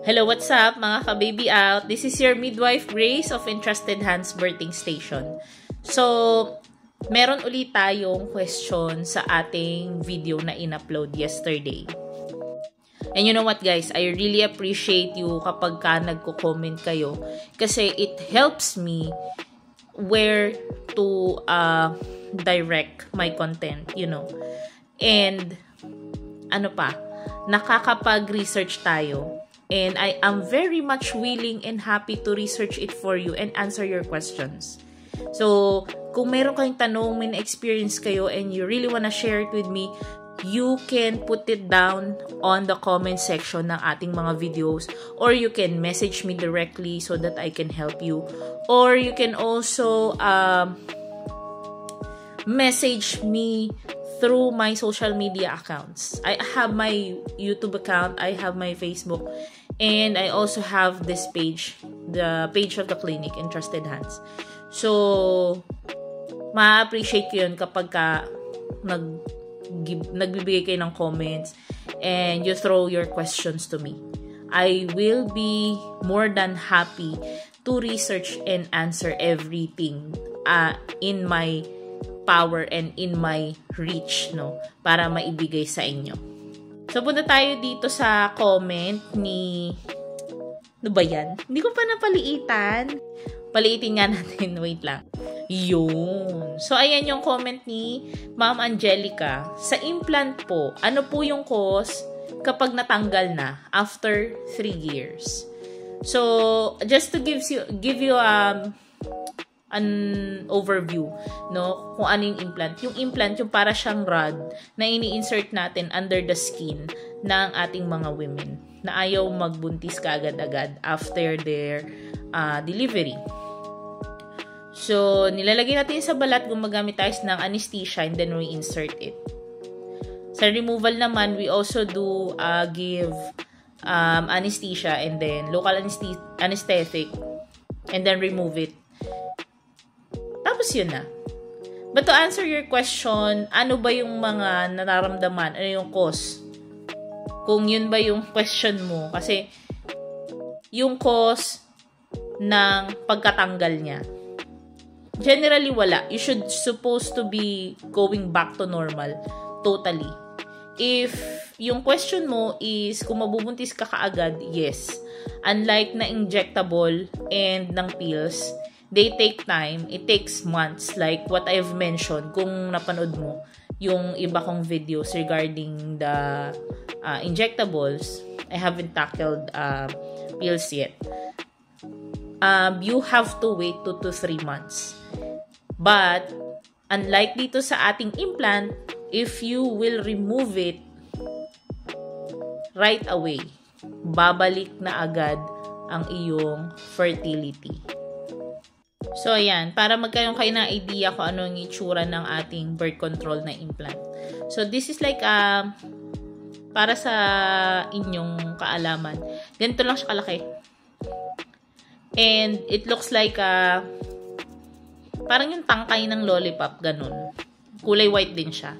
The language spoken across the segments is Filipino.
Hello, what's up mga ka-baby out? This is your midwife Grace of Entrusted Hands Birthing Station. So, meron ulit tayong question sa ating video na in-upload yesterday. And you know what guys, I really appreciate you kapag ka nagko-comment kayo kasi it helps me where to direct my content, you know. And ano pa, nakakapag-research tayo. And I am very much willing and happy to research it for you and answer your questions. So, kung meron kayong tanong, may na-experience kayo, and you really wanna share it with me, you can put it down on the comment section ng ating mga videos, or you can message me directly so that I can help you. Or you can also message me through my social media accounts. I have my YouTube account, I have my Facebook, and I also have this page, the page of the clinic, Entrusted Hands. So, ma-appreciate ko yun kapag ka nagbibigay kayo ng comments and you throw your questions to me. I will be more than happy to research and answer everything in my power and in my reach, no, para maibigay sa inyo. So, punta tayo dito sa comment ni... Ano ba yan? Hindi ko pa napaliitan. Paliitin nga natin. Wait lang. Yun. So, ayan yung comment ni Ma'am Angelica. Sa implant po, ano po yung cause kapag natanggal na after 3 years? So, just to give you an overview, no, kung ano yung implant. Yung implant, yung para siyang rod na ini-insert natin under the skin ng ating mga women na ayaw magbuntis kaagad-agad after their delivery. So, nilalagay natin sa balat, gumagamit tayo ng anesthesia, and then we insert it. Sa removal naman, we also do give anesthesia and then local anesthetic and then remove it. Tapos yun na. But to answer your question, ano ba yung mga nararamdaman? Ano yung cause? Kung yun ba yung question mo. Kasi, yung cause ng pagkatanggal niya. Generally, wala. You should supposed to be going back to normal. Totally. If yung question mo is kung mabubuntis ka kaagad, yes. Unlike na injectable and ng pills, they take time. It takes months. Like what I've mentioned, kung napanood mo yung iba kong videos regarding the injectables, I haven't tackled pills yet. You have to wait 2 to 3 months. But, unlike dito sa ating implant, if you will remove it right away, babalik na agad ang iyong fertility. So, ayan. Para magkaroon kayo ng idea kung ano yung itsura ng ating birth control na implant. So, this is like, para sa inyong kaalaman. Ganito lang siya kalaki. And, it looks like, parang yung tangkay ng lollipop, ganun. Kulay white din siya.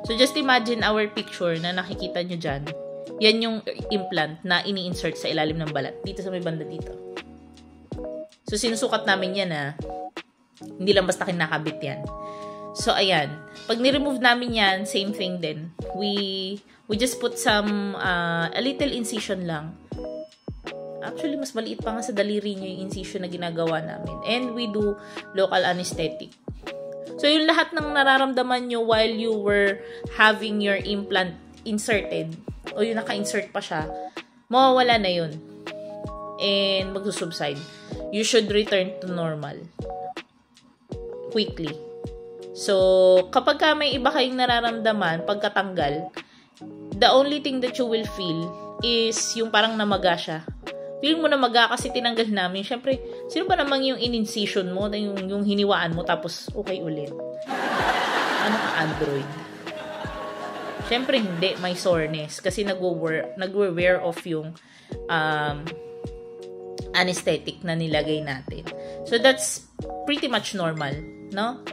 So, just imagine our picture na nakikita nyo dyan. Yan yung implant na ini-insert sa ilalim ng balat. Dito sa may banda dito. So, sinusukat namin yan hindi lang basta kinakabit yan. So, ayan. Pag ni-remove namin yan, same thing din. We just put some, a little incision lang. Actually, mas maliit pa nga sa daliri nyo yung incision na ginagawa namin. And we do local anesthetic. So, yung lahat ng nararamdaman nyo while you were having your implant inserted, o yung naka-insert pa siya, mawawala na yun. And magsusubside. You should return to normal quickly. So, kapag ka may iba kayong nararamdaman pagkatanggal, the only thing that you will feel is yung parang namaga siya. Feel mo namaga kasi tinanggal namin. Siyempre, sino ba namang yung in-incision mo, yung hiniwaan mo, tapos okay ulit? Ano ka, Android? Siyempre, hindi. May soreness. Kasi nagwe-wear off yung anesthetic na nilagay natin. So, that's pretty much normal, no?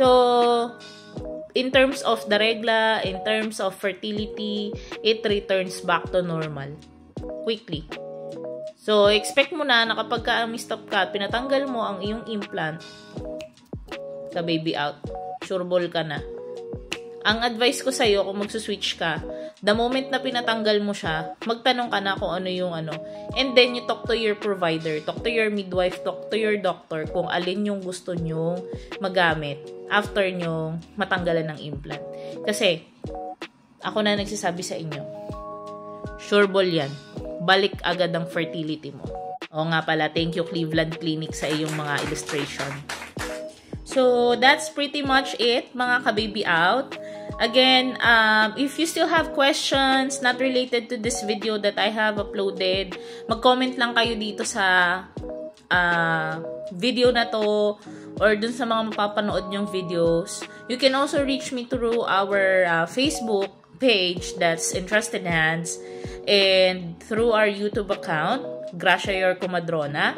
So, in terms of the regla, in terms of fertility, it returns back to normal. quickly. So, expect mo na kapag ka-mistop ka, pinatanggal mo ang iyong implant, ka-baby out, sureball ka na. Ang advice ko sa'yo, kung magsuswitch ka, the moment na pinatanggal mo siya, magtanong ka na kung ano yung ano. And then, you talk to your provider, talk to your midwife, talk to your doctor kung alin yung gusto nyong magamit after nyong matanggalan ng implant. Kasi, ako na nagsasabi sa inyo, sureball yan. Balik agad ang fertility mo. O nga pala, thank you Cleveland Clinic sa iyong mga illustration. So, that's pretty much it, mga ka-baby out. Again, if you still have questions not related to this video that I have uploaded, mag-comment lang kayo dito sa video na to or dun sa mga mapapanood nyong videos. You can also reach me through our Facebook page, that's Entrusted Hands, and through our YouTube account, Gracia Your Comadrona.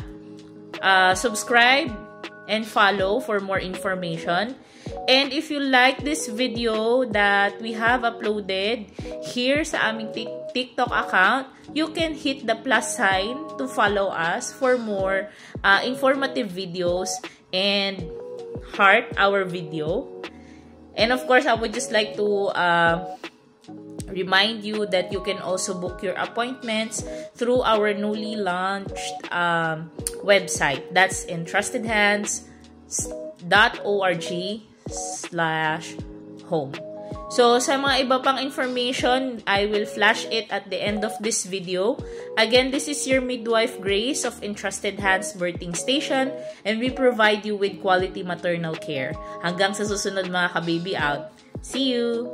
Subscribe and follow for more information. And if you like this video that we have uploaded here sa aming TikTok account, you can hit the plus sign to follow us for more informative videos and heart our video. And of course, I would just like to remind you that you can also book your appointments through our newly launched website. That's entrustedhands.org/home. So, sa mga iba pang information, I will flash it at the end of this video. Again, this is your midwife Grace of Entrusted Hands Birthing Station, and we provide you with quality maternal care. Hanggang sa susunod mga ka-baby out. See you!